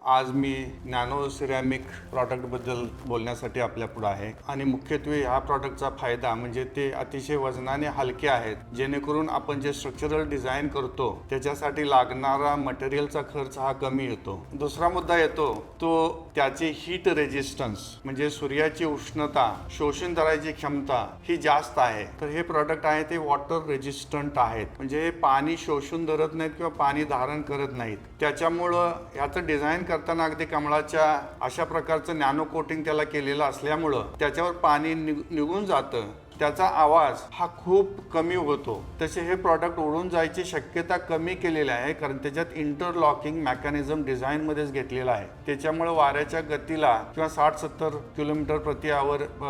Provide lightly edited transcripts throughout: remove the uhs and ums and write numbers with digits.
आज मी nano ceramic प्रॉडक्टबद्दल बोलण्यासाठी आपल्या पुढे आहे आणि मुख्यत्वे ह्या प्रॉडक्टचा फायदा म्हणजे ते अतिशय वजनाने हलके आहेत जेणेकरून आपण जे स्ट्रक्चरल डिझाईन करतो त्याच्यासाठी लागणारा मटेरियलचा खर्च हा कमी येतो। दुसरा मुद्दा येतो तो त्याची हीट रेजिस्टन्स म्हणजे सूर्याची उष्णता शोषण करायची क्षमता ही जास्त आहे। तर हे प्रॉडक्ट आहे ते वॉटर रेजिस्टंट आहेत म्हणजे हे पाणी शोषून धरत नाहीत किंवा पाणी धारण करत नाहीत। त्याच्यामुळं ह्याचं डिझाईन करताना अगदी कमळाच्या अशा प्रकारचं नॅनो कोटिंग त्याला केलेलं असल्यामुळं त्याच्यावर पाणी निघून जातं, त्याचा आवाज हा खूप कमी होतो। तसे हे प्रॉडक्ट उडून जायची शक्यता कमी केलेली आहे कारण त्याच्यात इंटरलॉकिंग मेकॅनिझम डिझाईन मध्येच घेतलेला आहे। त्याच्यामुळे वाऱ्याच्या गतीला किंवा 60-70 किलोमीटर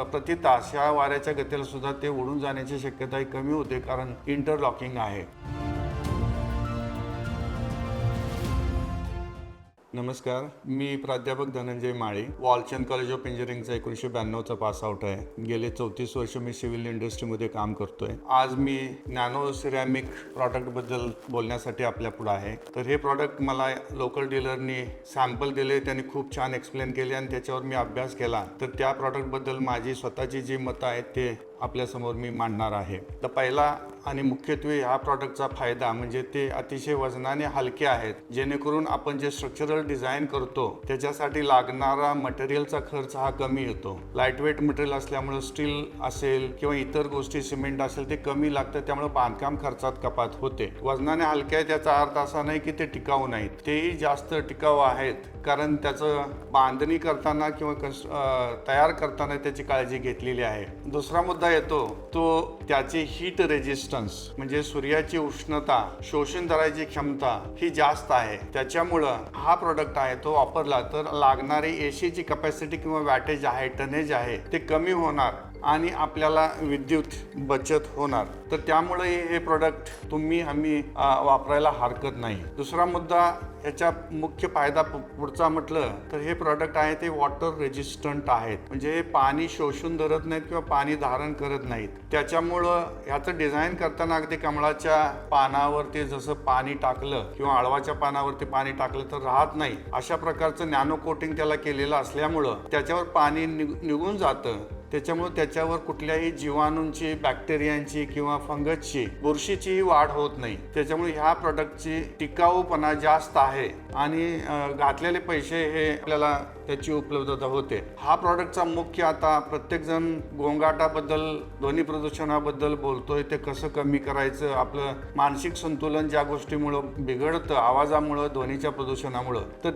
प्रति तास या वाऱ्याच्या गतीला सुद्धा ते उडून जाण्याची शक्यता कमी होते कारण इंटरलॉकिंग आहे। नमस्कार, मी प्राध्यापक धनंजय माळी, वॉलचंद कॉलेज ऑफ इंजिनिअरिंगचा 1992चा पास आउट आहे। गेले 34 वर्ष मी सिव्हिल इंडस्ट्रीमध्ये काम करतोय। आज मी नॅनो सिरॅमिक प्रॉडक्टबद्दल बोलण्यासाठी आपल्या पुढे आहे। तर हे प्रॉडक्ट मला लोकल डीलरनी सॅम्पल दिले, त्यांनी खूप छान एक्सप्लेन केले आणि त्याच्यावर मी अभ्यास केला। तर त्या प्रॉडक्टबद्दल माझी स्वतःची जी मतं आहेत ते आपल्यासमोर मी मांडणार आहे। तर पहिला आणि मुख्यत्वे ह्या प्रॉडक्टचा फायदा म्हणजे ते अतिशय वजनाने हलके आहेत जेणेकरून आपण जे स्ट्रक्चरल डिझाईन करतो त्याच्यासाठी लागणारा मटेरियलचा खर्च हा कमी येतो। लाईटवेट मटेरियल असल्यामुळे स्टील असेल किंवा इतर गोष्टी सिमेंट असेल ते कमी लागतं, त्यामुळे बांधकाम खर्चात कपात होते। वजनाने हलके आहेत याचा अर्थ असा नाही की ते टिकाऊ नाहीत, तेही जास्त टिकाऊ आहेत कारण त्याचं बांधणी करताना किंवा तयार करताना त्याची काळजी घेतलेली आहे। दुसरा मुद्दा येतो तो त्याची हीट रेजिस्टन्स म्हणजे सूर्याची उष्णता शोषण करायची क्षमता ही जास्त आहे। त्याच्यामुळं हा प्रोडक्ट आहे तो वापरला तर लागणारी एसीची कॅपॅसिटी किंवा वॅटेज आहे, टनेज आहे ते कमी होणार आणि आपल्याला विद्युत बचत होणार। तर त्यामुळे हे प्रोडक्ट आम्ही वापरायला हरकत नाही। दुसरा मुद्दा याचा मुख्य फायदा पुढचा म्हटलं तर हे प्रोडक्ट आहे ते वॉटर रेजिस्टंट आहेत म्हणजे हे पाणी शोषून धरत नाहीत किंवा पाणी धारण करत नाहीत। त्याच्यामुळं ह्याचं डिझाईन करताना अगदी कमळाच्या पानावरती जसं पाणी टाकलं किंवा आळवाच्या पानावरती पाणी टाकलं तर राहत नाही, अशा प्रकारचं नॅनो कोटिंग त्याला केलेलं असल्यामुळं त्याच्यावर पाणी निघून जातं। त्याच्यामुळे त्याच्यावर कुठल्याही जीवाणूंची, बॅक्टेरियांची किंवा फंगसची, बुरशीचीही वाढ होत नाही। त्याच्यामुळे ह्या प्रोडक्टची टिकाऊपणा जास्त आहे आणि घातलेले पैसे हे आपल्याला त्याची उपलब्धता होते। हा प्रॉडक्टचा मुख्य आता प्रत्येकजण गोंगाटाबद्दल, ध्वनी प्रदूषणाबद्दल बोलतोय, ते कसं कमी करायचं, आपलं मानसिक संतुलन ज्या गोष्टीमुळं बिघडतं आवाजामुळं, ध्वनीच्या प्रदूषणामुळं, तर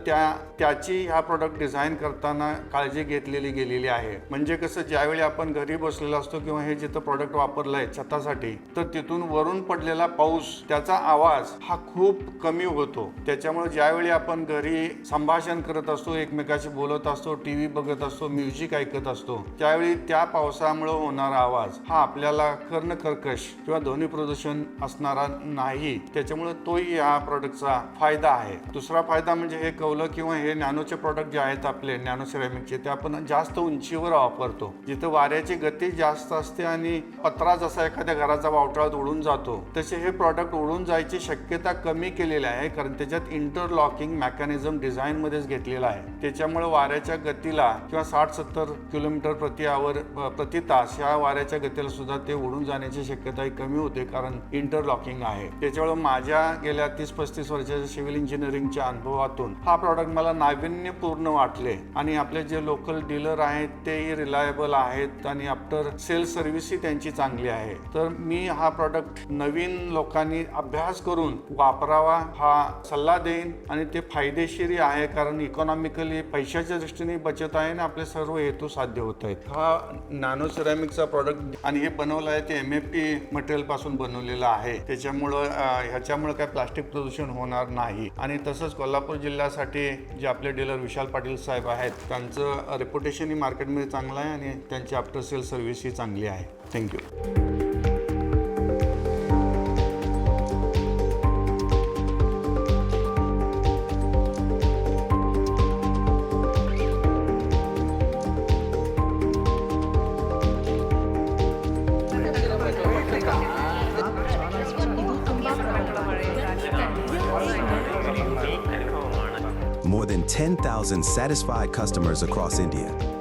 त्याची ह्या प्रॉडक्ट डिझाईन करताना काळजी घेतलेली गेलेली आहे। म्हणजे कसं ज्यावेळी आपण घरी बसलेलो असतो किंवा हे जिथं प्रॉडक्ट वापरलंय छतासाठी तर तिथून वरून पडलेला पाऊस त्याचा आवाज हा खूप कमी होतो। त्याच्यामुळे ज्यावेळी आपण घरी संभाषण करत असतो, एकमेकाशी बोलत असतो, टीव्ही बघत असतो, म्युझिक ऐकत असतो, त्यावेळी त्या पावसामुळे होणारा आवाज हा आपल्याला कर्णकर्कश किंवा ध्वनी प्रदूषण असणारा नाही। त्याच्यामुळे तोही या प्रोडक्टचा फायदा आहे। दुसरा फायदा म्हणजे हे कौलं किंवा हे नॅनोचे प्रोडक्ट जे आहेत आपले नॅनो सिरॅमिकचे ते आपण जास्त उंचीवर वापरतो जिथं वाऱ्याची गती जास्त असते आणि पत्रा जसा एखाद्या घराचा वावटळात उडून जातो तसे हे प्रॉडक्ट उडून जायची शक्यता कमी केलेली आहे कारण त्याच्यात इंटरलॉकिंग मेकॅनिझम डिझाईन मध्येच घेतलेला आहे। त्याच्यामुळे वाऱ्याच्या गतीला किंवा 60-70 किलोमीटर प्रति तास या वाऱ्याच्या गतीला सुद्धा ते उडून जाण्याची शक्यता कमी होते कारण इंटरलॉकिंग आहे। त्याच्यामुळे माझ्या गेल्या 30-35 वर्षाच्या सिव्हिल इंजिनिअरिंगच्या अनुभवातून हा प्रॉडक्ट मला नाविन्यपूर्ण वाटले आणि आपले जे लोकल डीलर आहेत तेही रिलायबल आहेत आणि आफ्टर सेल सर्व्हिस ही त्यांची चांगली आहे। तर मी हा प्रॉडक्ट नवीन लोकांनी अभ्यास करून वापरावा हा सल्ला देईन आणि ते फायदेशीर आहे कारण इकॉनॉमिकली पैशाच्या दृष्टीने बचत आहे आणि आपले सर्व हेतू साध्य होत आहेत। हा नॅनो सिरॅमिकचा प्रॉडक्ट आणि हे बनवलं आहे ते MFP मटेरियल पासून बनवलेलं आहे। त्याच्यामुळं ह्याच्यामुळे काय प्लास्टिक प्रदूषण होणार नाही आणि तसंच कोल्हापूर जिल्ह्यासाठी जे आपले डीलर विशाल पाटील साहेब आहेत त्यांचं रेप्युटेशन ही मार्केटमध्ये चांगलं आहे आणि त्यांची आफ्टर सेल सर्व्हिस ही चांगली आहे। Thank you. More than 10,000 satisfied customers across India.